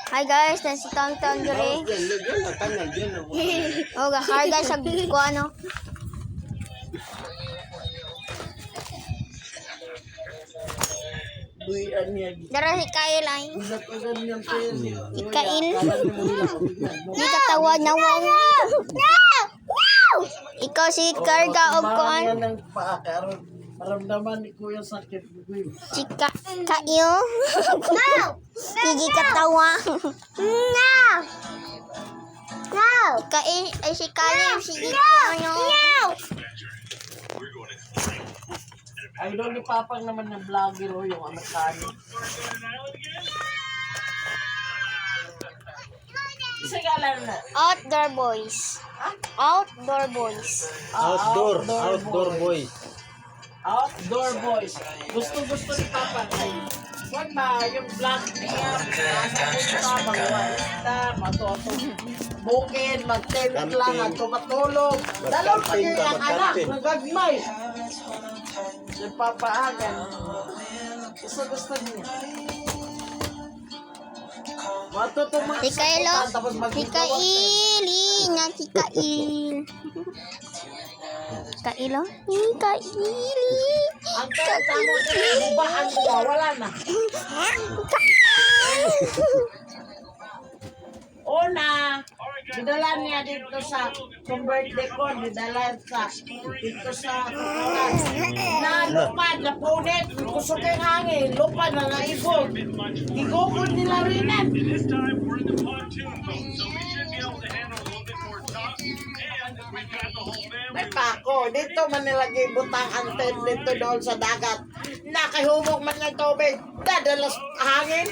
Hi guys, nasi Tangtang diri. Oh, gakarga sa kuano. Dara si Kyle ay. Si Kyle. Di katawad na wow. Ikaw si karga og kuan. Maramdaman ni Kuya sakit. Si Kyle. Sige katawa. Kyle ay si Kyle. Sige kuano. Idol ni Papang naman ng vlogger o yung Amerikano. Isa galang na. Outdoor boys. Outdoor boys. Outdoor boys. Outdoor boys. Gusto ni Papa ay wag ba yung vlog niya nasa punta magwasta matoto bukid mag-tent lang at matulog dalawang pa yung anak nagagmay si Papa Agan gusto niya matutong Si Kyle. Si Kyle. Ingat si Kyle. Kyle. Si Kyle. ang tamo ba ang wala na una didala niya dito sa birthday ko didala dito sa na lupad na punit kusog ang hangin lupad na naigog igugod nila rinan This time we're in the pontoon boat, so we should be able to handle a little bit more top. And we've got the whole may family. pako dito man nilagay butang ang tent dito doon sa dagat nakahubog man ng tubig dadalas hangin.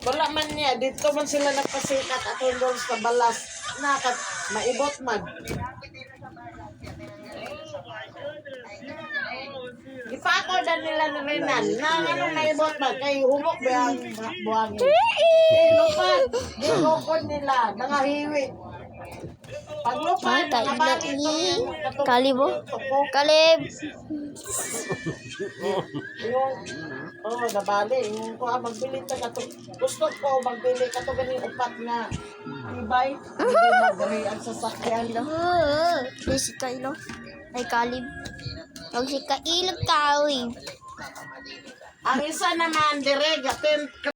Wala man niya, dito man sila nagpasikat at doon sa balas. Nakat, maibot man. Ipako na nila na rinan. Na ano naibot man, kay humok ba ang buhangin. Lupad, ginukod nila, nangahiwi. Pag lupad, nakabati ito yung Kalibo. Kalib. yung nabali, yung ko magbili ta kato. Gusto ko magbili kato ganing upat na ibay. Hindi magari ang sasakyan. Si Kyle. Ay Kalib. Huwag si Kyle. Kalib. Ang isa naman dire gatin